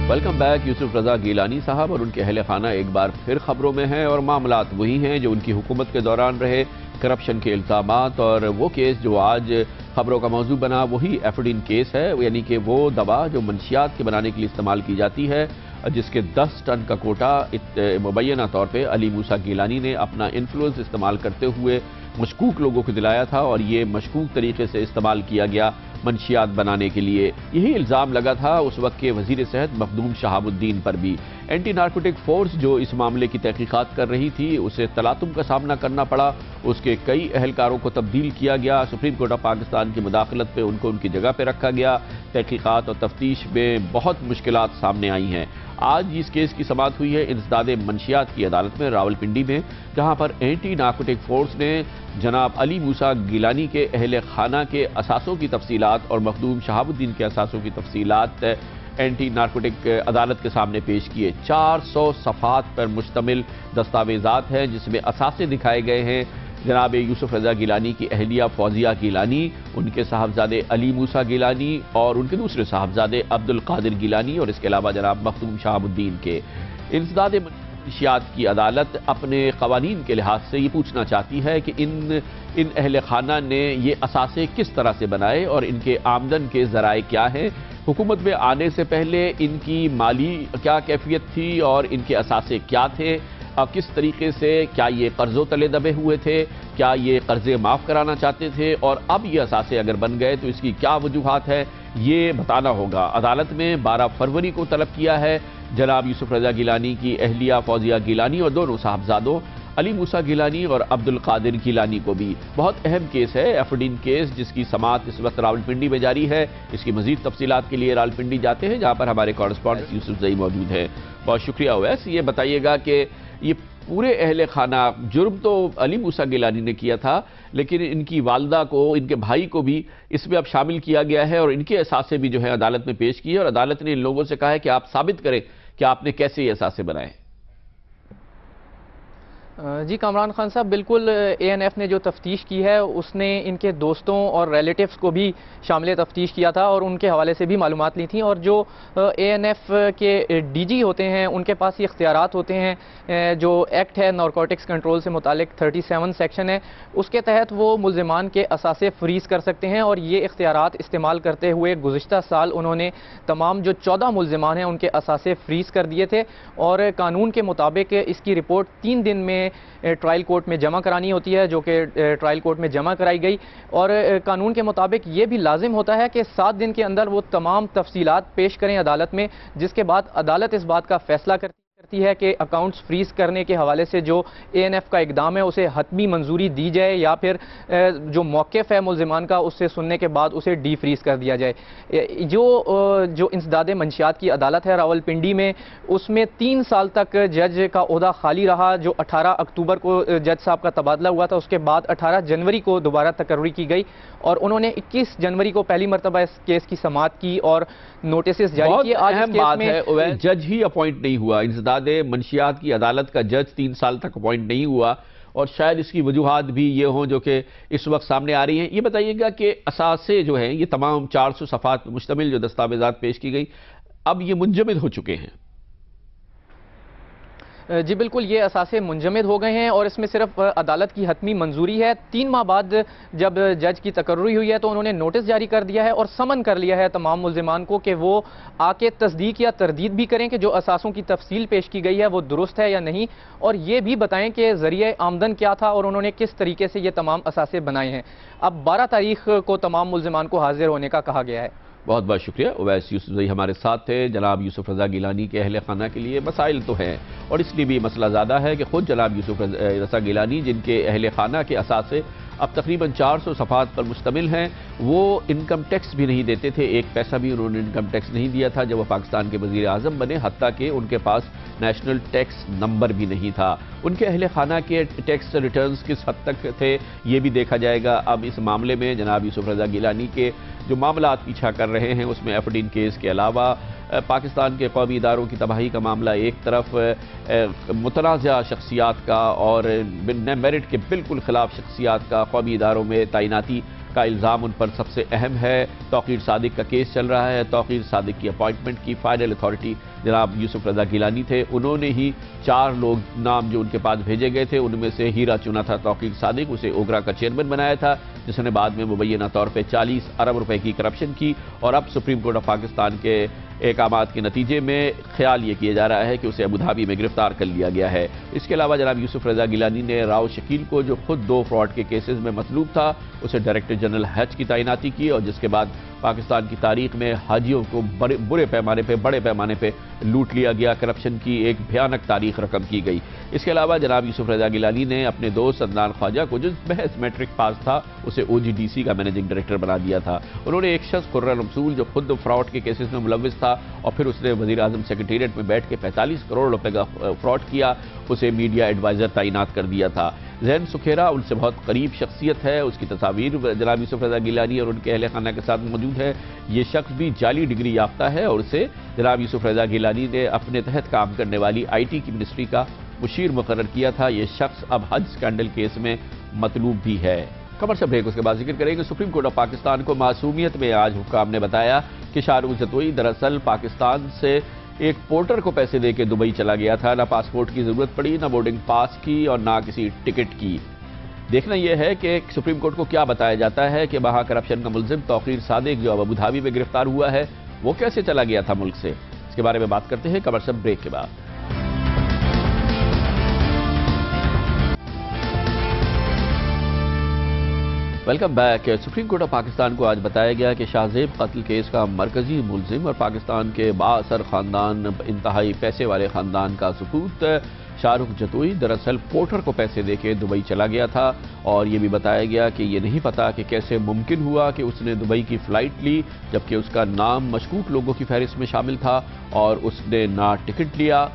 Welcome back. Yusuf Raza Gilani صاحب اور ان کے اہل خانہ ایک بار پھر خبروں میں ہیں اور معاملات وہی ہیں جو ان کی حکومت کے دوران رہے. کرپشن کے الزامات اور وہ کیس جو آج خبروں کا موضوع بنا وہی ایفیڈین کیس ہے، یعنی کہ وہ دوا جو منشیات کے بنانے کے لیے استعمال کی جاتی ہے، جس کے 10 ٹن کا کوٹا مبینہ طور پہ علی موسیٰ گیلانی نے اپنا انفلوئنس استعمال کرتے ہوئے مشکوک لوگوں کو دلایا تھا اور یہ مشکوک طریقے سے استعمال کیا گیا منشیات بنانے کے لیے. یہی الزام لگا تھا اس وقت کے وزیر صحت مخدوم شہاب الدین پر بھی. اینٹی نارکوٹک فورس جو اس معاملے کی تحقیقات کر رہی تھی اسے تلاطم کا سامنا کرنا پڑا. اس کے کئی اہلکاروں کو تبدیل کیا گیا. سپریم کورٹ آف پاکستان کی مداخلت پہ ان کو ان کی جگہ پہ رکھا گیا. تحقیقات اور تفتیش میں بہت مشکلات سامنے آئی ہیں. آج اس کیس کی سماعت ہوئی ہے انسداد منشیات کی عدالت میں راولپنڈی میں، جہاں پر اینٹی نارکوٹک فورس نے جناب علی موسیٰ گیلانی کے اہل خانہ کے اثاثوں کی تفصیلات اور مخدوم شہاب الدین کے اثاثوں کی تفصیلات اینٹی نارکوٹک عدالت کے سامنے پیش کیے. 400 صفحات پر مشتمل دستاویزات ہیں جس میں اثاثے دکھائے گئے ہیں. جناب یوسف رضا گیلانی کی اہلیہ فوزیہ گیلانی، ان کے صاحبزادے علی موسیٰ گیلانی اور ان کے دوسرے صاحبزادے عبد القادر گیلانی، اور اس کے علاوہ جناب مخدوم شہاب الدین کے. انسداد منشیات کی عدالت اپنے قوانین کے لحاظ سے یہ پوچھنا چاہتی ہے کہ ان اہل خانہ نے یہ اثاثے کس طرح سے بنائے اور ان کے آمدن کے ذرائع کیا ہیں. حکومت میں آنے سے پہلے ان کی مالی کیا کیفیت تھی اور ان کے اثاثے کیا تھے، اور کس طریقے سے کیا یہ قرضوں تلے دبے ہوئے تھے، کیا یہ قرضے معاف کرانا چاہتے تھے، اور اب یہ اثاثے اگر بن گئے تو اس کی کیا وجوہات ہے، یہ بتانا ہوگا. عدالت میں 12 فروری کو طلب کیا ہے جناب یوسف رضا گیلانی کی اہلیہ فوزیہ گیلانی اور دونوں صاحبزادوں علی موسیٰ گیلانی اور عبد القادر گیلانی کو بھی. بہت اہم کیس ہے ایفیڈین کیس، جس کی سماعت اس وقت راولپنڈی میں جاری ہے. اس کی مزید تفصیلات کے لیے راولپنڈی جاتے ہیں جہاں پر ہمارے کورسپونڈنٹ یوسف زئی موجود ہیں. بہت شکریہ اویس. یہ بتائیے گا کہ یہ پورے اہل خانہ، جرم تو علی موسیٰ گیلانی نے کیا تھا لیکن ان کی والدہ کو، ان کے بھائی کو بھی اس میں اب شامل کیا گیا ہے اور ان کے اثاثے بھی جو ہے عدالت میں پیش کیے، اور عدالت نے ان لوگوں سے کہا ہے کہ آپ ثابت کریں کہ آپ نے کیسے یہ اثاثے بنائے. جی کامران خان صاحب، بالکل اے این ایف نے جو تفتیش کی ہے اس نے ان کے دوستوں اور ریلیٹیوز کو بھی شامل تفتیش کیا تھا اور ان کے حوالے سے بھی معلومات لی تھیں. اور جو اے این ایف کے ڈی جی ہوتے ہیں ان کے پاس یہ اختیارات ہوتے ہیں. جو ایکٹ ہے نارکوٹکس کنٹرول سے متعلق 37 سیکشن ہے، اس کے تحت وہ ملزمان کے اثاثے فریز کر سکتے ہیں، اور یہ اختیارات استعمال کرتے ہوئے گزشتہ سال انہوں نے تمام جو 14 ملزمان ہیں ان کے اثاثے فریز کر دیے تھے. اور قانون کے مطابق اس کی رپورٹ 3 دن میں ٹرائل کورٹ میں جمع کرانی ہوتی ہے، جو کہ ٹرائل کورٹ میں جمع کرائی گئی. اور قانون کے مطابق یہ بھی لازم ہوتا ہے کہ 7 دن کے اندر وہ تمام تفصیلات پیش کریں عدالت میں، جس کے بعد عدالت اس بات کا فیصلہ کرتی ہے کہ اکاؤنٹس فریز کرنے کے حوالے سے جو اے این ایف کا اقدام ہے اسے حتمی منظوری دی جائے یا پھر جو موقف ہے ملزمان کا اس سے سننے کے بعد اسے ڈی فریز کر دیا جائے. جو انسداد منشیات کی عدالت ہے راولپنڈی میں، اس میں 3 سال تک جج کا عہدہ خالی رہا. جو 18 اکتوبر کو جج صاحب کا تبادلہ ہوا تھا، اس کے بعد 18 جنوری کو دوبارہ تقرری کی گئی اور انہوں نے 21 جنوری کو پہلی مرتبہ اس کیس کی سماعت کی اور نوٹسز جاری کیے. آج اہم بات ہے جج ہی اپوائنٹ نہیں ہوا. انسداد منشیات کی عدالت کا جج 3 سال تک اپوائنٹ نہیں ہوا، اور شاید اس کی وجوہات بھی یہ ہوں جو کہ اس وقت سامنے آ رہی ہیں. یہ بتائیے گا کہ اثاثے جو ہیں یہ تمام 400 صفحات مشتمل جو دستاویزات پیش کی گئی اب یہ منجمد ہو چکے ہیں. جی بالکل، یہ اثاثے منجمد ہو گئے ہیں اور اس میں صرف عدالت کی حتمی منظوری ہے. 3 ماہ بعد جب جج کی تقرری ہوئی ہے تو انہوں نے نوٹس جاری کر دیا ہے اور سمن کر لیا ہے تمام ملزمان کو کہ وہ آ کے تصدیق یا تردید بھی کریں کہ جو اثاثوں کی تفصیل پیش کی گئی ہے وہ درست ہے یا نہیں، اور یہ بھی بتائیں کہ ذریعہ آمدن کیا تھا اور انہوں نے کس طریقے سے یہ تمام اثاثے بنائے ہیں. اب 12 تاریخ کو تمام ملزمان کو حاضر ہونے کا کہا گیا ہے. بہت بہت شکریہ اویس. یوسف زئی ہمارے ساتھ تھے. جناب یوسف رضا گیلانی کے اہل خانہ کے لیے مسائل تو ہیں اور اس لیے بھی مسئلہ زیادہ ہے کہ خود جناب یوسف رضا گیلانی جن کے اہل خانہ کے اثاثے اب تقریباً 400 صفحات پر مشتمل ہیں، وہ انکم ٹیکس بھی نہیں دیتے تھے. 1 پیسہ بھی انہوں نے انکم ٹیکس نہیں دیا تھا جب وہ پاکستان کے وزیر اعظم بنے، حتیٰ کہ ان کے پاس نیشنل ٹیکس نمبر بھی نہیں تھا. ان کے اہل خانہ کے ٹیکس ریٹرنز کس حد تک تھے یہ بھی دیکھا جائے گا. اب اس معاملے میں جناب یوسف رضا گیلانی کے جو معاملات پیچھا کر رہے ہیں اس میں ایفیڈین کیس کے علاوہ پاکستان کے قومی اداروں کی تباہی کا معاملہ ایک طرف، متنازع شخصیات کا اور میرٹ کے بالکل خلاف شخصیات کا قومی اداروں میں تعیناتی کا الزام ان پر سب سے اہم ہے۔ توقیر صادق کا کیس چل رہا ہے۔ توقیر صادق کی اپوائنٹمنٹ کی فائنل اتھارٹی جناب یوسف رضا گیلانی تھے، انہوں نے ہی 4 لوگ نام جو ان کے پاس بھیجے گئے تھے ان میں سے ہیرا چنا تھا توقیر صادق، اسے اوگرا کا چیئرمین بنایا تھا، جس نے بعد میں مبینہ طور پہ 40 ارب روپے کی کرپشن کی، اور اب سپریم کورٹ آف پاکستان کے احکامات کے نتیجے میں خیال یہ کیا جا رہا ہے کہ اسے ابوظہبی میں گرفتار کر لیا گیا ہے۔ اس کے علاوہ جناب یوسف رضا گیلانی نے راؤ شکیل کو، جو خود 2 فراڈ کے کیسز میں مطلوب تھا، اسے ڈائریکٹر جنرل حج کی تعیناتی کی، اور جس کے بعد پاکستان کی تاریخ میں حاجیوں کو بڑے پیمانے پہ لوٹ لیا گیا، کرپشن کی ایک بھیانک تاریخ رقم کی گئی۔ اس کے علاوہ جناب یوسف رضا گیلانی نے اپنے دوست عدنان خواجہ کو، جو محض میٹرک پاس تھا، اسے OGDC کا مینیجنگ ڈائریکٹر بنا دیا تھا۔ انہوں نے ایک شخص قرۃ رسول، جو خود فراڈ کے کیسز میں ملوث تھا اور پھر اس نے وزیر اعظم سیکریٹریٹ میں بیٹھ کے 45 کروڑ روپے کا فراڈ کیا، اسے میڈیا ایڈوائزر تعینات کر دیا تھا۔ ذہن سکھیرا ان سے بہت قریب شخصیت ہے، اس کی تصاویر جناب یوسف رضا گیلانی اور ان کے اہل خانہ کے ساتھ موجود ہے۔ یہ شخص بھی جعلی ڈگری یافتہ ہے اور اسے جناب یوسف رضا گیلانی نے اپنے تحت کام کرنے والی IT کی منسٹری کا مشیر مقرر کیا تھا۔ یہ شخص اب حج سکینڈل کیس میں مطلوب بھی ہے۔ کمرشل بریک، اس کے بعد ذکر کریں گے سپریم کورٹ آف پاکستان کو معصومیت میں آج حکام نے بتایا کہ شاہ رخ جتوئی دراصل پاکستان سے ایک پورٹر کو پیسے دے کے دبئی چلا گیا تھا، نہ پاسپورٹ کی ضرورت پڑی، نہ بورڈنگ پاس کی اور نہ کسی ٹکٹ کی۔ دیکھنا یہ ہے کہ سپریم کورٹ کو کیا بتایا جاتا ہے کہ مہا کرپشن کا ملزم توقیر صادق، جو اب ابوظہبی میں گرفتار ہوا ہے، وہ کیسے چلا گیا تھا ملک سے۔ اس کے بارے میں بات کرتے ہیں کمرشل بریک کے بعد۔ Welcome back. Supreme court of Pakistan کو آج بتایا گیا کہ شاہ زیب قتل کیس کا مرکزی ملزم اور پاکستان کے بااثر خاندان، انتہائی پیسے والے خاندان کا سپوت شاہ رخ جتوئی دراصل پورٹر کو پیسے دے کے دبئی چلا گیا تھا، اور یہ بھی بتایا گیا کہ یہ نہیں پتا کہ کیسے ممکن ہوا کہ اس نے دبئی کی فلائٹ لی جبکہ اس کا نام مشکوک لوگوں کی فہرست میں شامل تھا، اور اس نے نہ ٹکٹ لیا،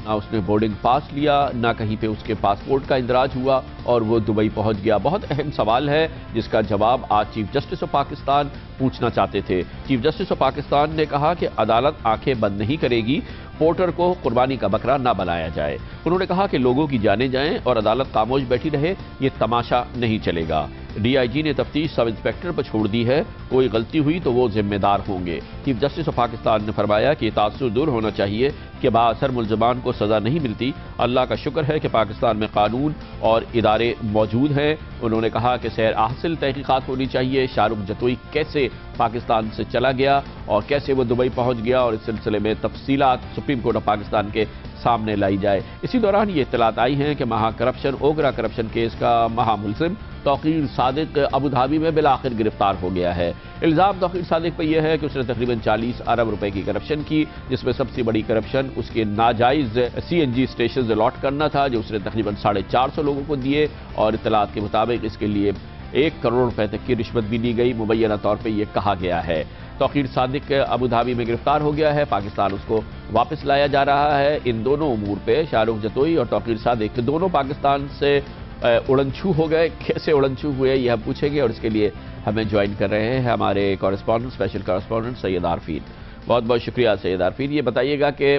نہ اس نے بورڈنگ پاس لیا، نہ کہیں پہ اس کے پاسپورٹ کا اندراج ہوا اور وہ دبئی پہنچ گیا۔ بہت اہم سوال ہے جس کا جواب آج چیف جسٹس آف پاکستان پوچھنا چاہتے تھے۔ چیف جسٹس آف پاکستان نے کہا کہ عدالت آنکھیں بند نہیں کرے گی، پورٹر کو قربانی کا بکرا نہ بنایا جائے۔ انہوں نے کہا کہ لوگوں کی جانیں جائیں اور عدالت خاموش بیٹھی رہے، یہ تماشا نہیں چلے گا۔ DIG نے تفتیش سب انسپیکٹر پر چھوڑ دی ہے، کوئی غلطی ہوئی تو وہ ذمہ دار ہوں گے۔ چیف جسٹس آف پاکستان نے فرمایا کہ یہ تاثر دور ہونا چاہیے کہ بااثر ملزمان کو سزا نہیں ملتی۔ اللہ کا شکر ہے کہ پاکستان میں قانون اور ادارے موجود ہیں۔ انہوں نے کہا کہ سیر حاصل تحقیقات ہونی چاہیے، شاہ رخ جتوئی کیسے پاکستان سے چلا گیا اور کیسے وہ دبئی پہنچ گیا، اور اس سلسلے میں تفصیلات سپریم کورٹ آف پاکستان کے سامنے لائی جائے۔ اسی دوران یہ اطلاعات آئی ہیں کہ مہا کرپشن اوگرا کرپشن کیس کا مہا ملزم توقیر صادق ابوظہبی میں بالآخر گرفتار ہو گیا ہے۔ الزام توقیر صادق پہ یہ ہے کہ اس نے تقریباً 40 ارب روپے کی کرپشن کی، جس میں سب سے بڑی کرپشن اس کے ناجائز CNG اسٹیشنز الاٹ کرنا تھا، جو اس نے تقریباً 450 لوگوں کو دیے، اور اطلاعات کے مطابق اس کے لیے 1 کروڑ روپے تک کی رشوت بھی دی گئی، مبینہ طور پہ یہ کہا گیا ہے۔ توقیر صادق ابوظہبی میں گرفتار ہو گیا ہے، پاکستان اس کو واپس لایا جا رہا ہے۔ ان دونوں امور پہ شاہ رخ جتوئی اور توقیر صادق دونوں پاکستان سے اڑن چھو ہو گئے، کیسے اڑن چھو ہوئے یہ ہم پوچھیں گے، اور اس کے لیے ہمیں جوائن کر رہے ہیں ہمارے کورسپونڈنٹ، اسپیشل کورسپونڈنٹ سید عارفین۔ بہت بہت شکریہ سید عارفین۔ یہ بتائیے گا کہ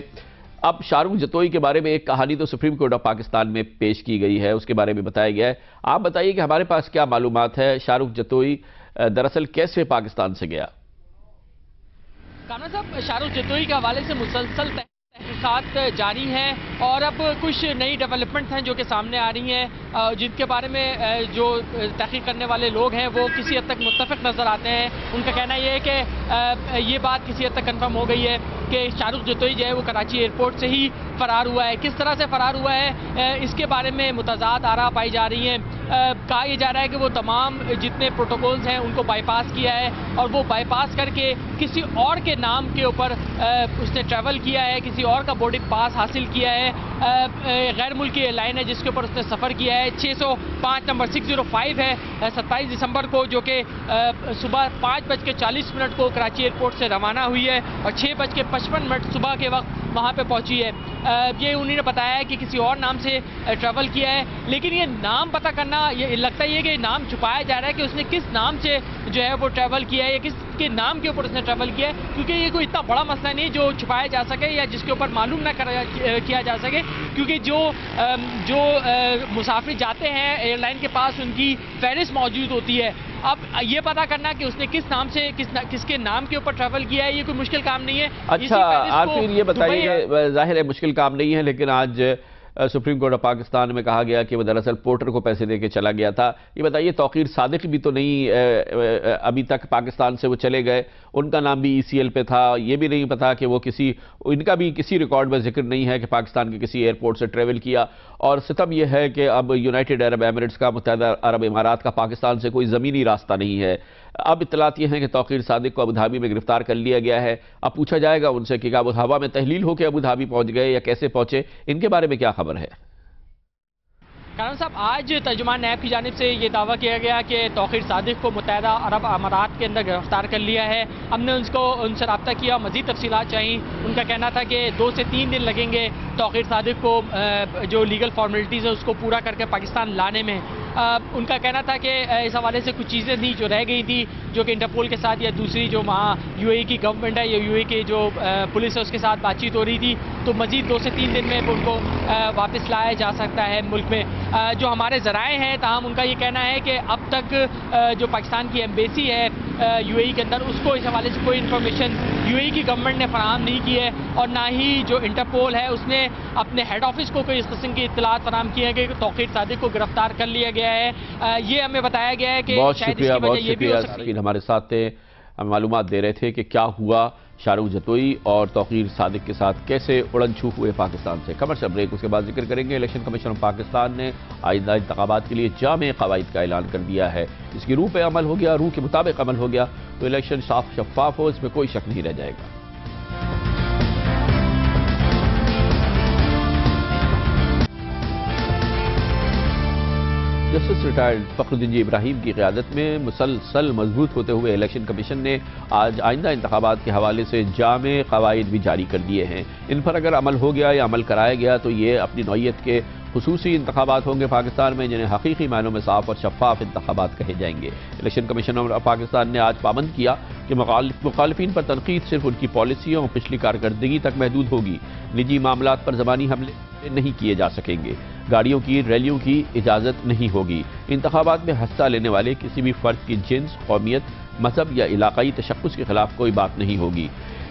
اب شاہ رخ جتوئی کے بارے میں ایک کہانی تو سپریم کورٹ آف پاکستان میں پیش کی گئی ہے، اس کے بارے میں بتایا گیا ہے، آپ بتائیے کہ ہمارے پاس کیا معلومات ہے، شاہ رخ جتوئی دراصل کیسے پاکستان سے گیا؟ کامران صاحب، شاہ رخ جتوئی کے حوالے سے مسلسل تحقیقات جاری ہیں، اور اب کچھ نئی ڈیولپمنٹ ہیں جو کہ سامنے آ رہی ہیں، جن کے بارے میں جو تحقیق کرنے والے لوگ ہیں وہ کسی حد تک متفق نظر آتے ہیں۔ ان کا کہنا یہ ہے کہ یہ بات کسی حد تک کنفرم ہو گئی ہے کہ شاہ رخ جتوئی جو ہے وہ کراچی ایئرپورٹ سے ہی فرار ہوا ہے۔ کس طرح سے فرار ہوا ہے اس کے بارے میں متضاد آراء پائی جا رہی ہیں۔ کہا یہ جا رہا ہے کہ وہ تمام جتنے پروٹوکولز ہیں ان کو بائی پاس کیا ہے، اور وہ بائی پاس کر کے کسی اور کے نام کے اوپر اس نے ٹریول کیا ہے، کسی اور کا بورڈنگ پاس حاصل کیا ہے۔ غیر ملکی ایئر لائن ہے جس کے اوپر اس نے سفر کیا ہے، 605 نمبر 605 ہے، 27 دسمبر کو، جو کہ صبح 5:40 کو کراچی ایئرپورٹ سے روانہ ہوئی ہے، اور 6:55 صبح کے وقت وہاں پہ پہنچی ہے۔ یہ انہوں نے بتایا ہے کہ کسی اور نام سے ٹریول کیا ہے، لیکن یہ نام پتہ کرنا، یہ لگتا ہے کہ نام چھپایا جا رہا ہے کہ اس نے کس نام سے جو ہے وہ ٹریول کیا ہے، یا کس کے نام کے اوپر اس نے ٹریول کیا ہے، کیونکہ یہ کوئی اتنا بڑا مسئلہ نہیں جو چھپایا جا سکے یا جس کے اوپر معلوم نہ کیا جا سکے، کیونکہ جو مسافر جاتے ہیں ایئر لائن کے پاس ان کی فہرست موجود ہوتی ہے۔ اب یہ پتا کرنا کہ اس نے کس نام سے کس کے نام کے اوپر ٹریول کیا ہے، یہ کوئی مشکل کام نہیں ہے۔ اچھا آپ یہ بتائیے کہ ظاہر ہے مشکل کام نہیں ہے، لیکن آج سپریم کورٹ آف پاکستان میں کہا گیا کہ وہ دراصل پورٹر کو پیسے دے کے چلا گیا تھا۔ یہ بتائیے توقیر صادق بھی تو نہیں ابھی تک پاکستان سے وہ چلے گئے، ان کا نام بھی ای سی ایل پہ تھا، یہ بھی نہیں پتا کہ وہ ان کا بھی کسی ریکارڈ میں ذکر نہیں ہے کہ پاکستان کے کسی ایئرپورٹ سے ٹریول کیا۔ اور ستم یہ ہے کہ اب یونائٹڈ عرب ایمریٹس کا، متحدہ عرب امارات کا پاکستان سے کوئی زمینی راستہ نہیں ہے۔ اب اطلاعات یہ ہیں کہ توقیر صادق کو ابوظہبی میں گرفتار کر لیا گیا ہے۔ اب پوچھا جائے گا ان سے کہ کیا وہ ہوا میں تحلیل ہو کے ابوظہبی پہنچ گئے یا کیسے پہنچے، ان کے بارے میں کیا خبر ہے؟ کامران صاحب، آج ترجمان نیب کی جانب سے یہ دعویٰ کیا گیا کہ توقیر صادق کو متحدہ عرب امارات کے اندر گرفتار کر لیا ہے۔ ہم نے ان سے رابطہ کیا، مزید تفصیلات چاہییں۔ ان کا کہنا تھا کہ 2 سے 3 دن لگیں گے توقیر صادق کو جو لیگل فارمیلٹیز ہے اس کو پورا کر کے پاکستان لانے میں۔ ان کا کہنا تھا کہ اس حوالے سے کچھ چیزیں تھیں جو رہ گئی تھیں، جو کہ انٹرپول کے ساتھ یا دوسری جو وہاں یو اے کی گورنمنٹ ہے یا یو اے کی جو پولیس ہے اس کے ساتھ بات چیت ہو رہی تھی، تو مزید 2 سے 3 دن میں ان کو واپس لایا جا سکتا ہے ملک میں۔ جو ہمارے ذرائع ہیں تاہم ان کا یہ کہنا ہے کہ اب تک جو پاکستان کی ایمبیسی ہے یو اے ای کے اندر، اس کو اس حوالے سے کوئی انفارمیشن یو اے ای کی گورنمنٹ نے فراہم نہیں کی ہے، اور نہ ہی جو انٹرپول ہے اس نے اپنے ہیڈ آفس کو کوئی اس قسم کی اطلاعات فراہم کی ہے کہ توقیر صادق کو گرفتار کر لیا گیا ہے۔ یہ ہمیں بتایا گیا ہے کہ شاید اس کی وجہ یہ بھی ہو سکتی ہے۔ ہمارے ساتھ ہم معلومات دے رہے تھے کہ کیا ہوا شاہ رخ جتوئی اور توقیر صادق کے ساتھ کیسے اڑن چھو ہوئے پاکستان سے۔ کمرشل بریک، اس کے بعد ذکر کریں گے۔ الیکشن کمیشن آف پاکستان نے آئندہ انتخابات کے لیے جامع قواعد کا اعلان کر دیا ہے۔ اس کی روح پہ عمل ہو گیا، روح کے مطابق عمل ہو گیا تو الیکشن صاف شفاف ہو، اس میں کوئی شک نہیں رہ جائے گا۔ جسٹس ریٹائرڈ فخر الدین جی ابراہیم کی قیادت میں مسلسل مضبوط ہوتے ہوئے الیکشن کمیشن نے آج آئندہ انتخابات کے حوالے سے جامع قواعد بھی جاری کر دیے ہیں۔ ان پر اگر عمل ہو گیا یا عمل کرایا گیا تو یہ اپنی نوعیت کے خصوصی انتخابات ہوں گے پاکستان میں، جنہیں حقیقی معنوں میں صاف اور شفاف انتخابات کہے جائیں گے۔ الیکشن کمیشن آف پاکستان نے آج پابند کیا کہ مخالفین پر تنقید صرف ان کی پالیسیوں اور پچھلی کارکردگی تک محدود ہوگی۔ نجی معاملات پر زبانی حملے نہیں کیے جا سکیں گے، گاڑیوں کی ریلیوں کی اجازت نہیں ہوگی۔ انتخابات میں حصہ لینے والے کسی بھی فرد کی جنس، قومیت، مذہب یا علاقائی تشخص کے خلاف کوئی بات نہیں ہوگی۔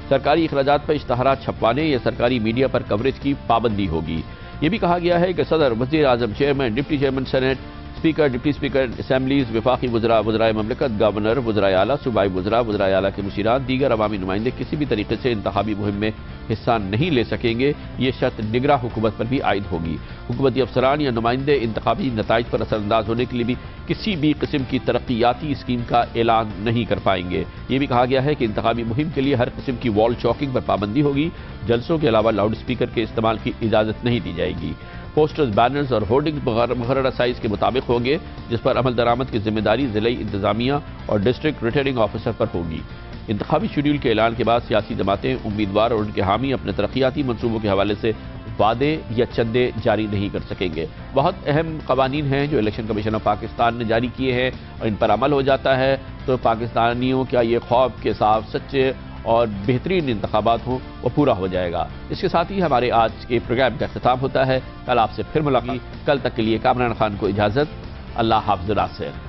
سرکاری اخراجات پر اشتہارات چھپوانے یا سرکاری میڈیا پر کوریج کی پابندی ہوگی۔ یہ بھی کہا گیا ہے کہ صدر، وزیر اعظم، chairman, deputy chairman senate, speaker, deputy speaker assemblies, وفاقی وزراء، وزرائے مملکت، گورنر، وزرائے اعلیٰ، صوبائی وزراء، وزرائے اعلیٰ کے مشیران، دیگر عوامی نمائندے کسی بھی طریقے سے انتخابی مہم میں حصہ نہیں لے سکیں گے۔ یہ شرط نگراں حکومت پر بھی عائد ہوگی۔ حکومتی افسران یا نمائندے انتخابی نتائج پر اثر انداز ہونے کے لیے بھی کسی بھی قسم کی ترقیاتی اسکیم کا اعلان نہیں کر پائیں گے۔ یہ بھی کہا گیا ہے کہ انتخابی مہم کے لیے ہر قسم کی وال چاکنگ پر پابندی ہوگی۔ جلسوں کے علاوہ لاؤڈ اسپیکر کے استعمال کی اجازت نہیں دی جائے گی۔ پوسٹرز، بینرز اور ہورڈنگز مقررہ سائز کے مطابق ہوں گے، جس پر عمل درآمد کی ذمہ داری ضلعی انتظامیہ اور ڈسٹرکٹ ریٹرننگ آفیسر پر ہوگی۔ انتخابی شیڈول کے اعلان کے بعد سیاسی جماعتیں، امیدوار اور ان کے حامی اپنے ترقیاتی منصوبوں کے حوالے سے وعدے یا چندے جاری نہیں کر سکیں گے۔ بہت اہم قوانین ہیں جو الیکشن کمیشن آف پاکستان نے جاری کیے ہیں، اور ان پر عمل ہو جاتا ہے تو پاکستانیوں کا یہ خواب کے صاف، سچے اور بہترین انتخابات ہوں وہ پورا ہو جائے گا۔ اس کے ساتھ ہی ہمارے آج کے پروگرام کا اختتام ہوتا ہے۔ کل آپ سے پھر ملاقات، کل تک کے لیے کامران خان کو اجازت۔ اللہ حافظ ناصر۔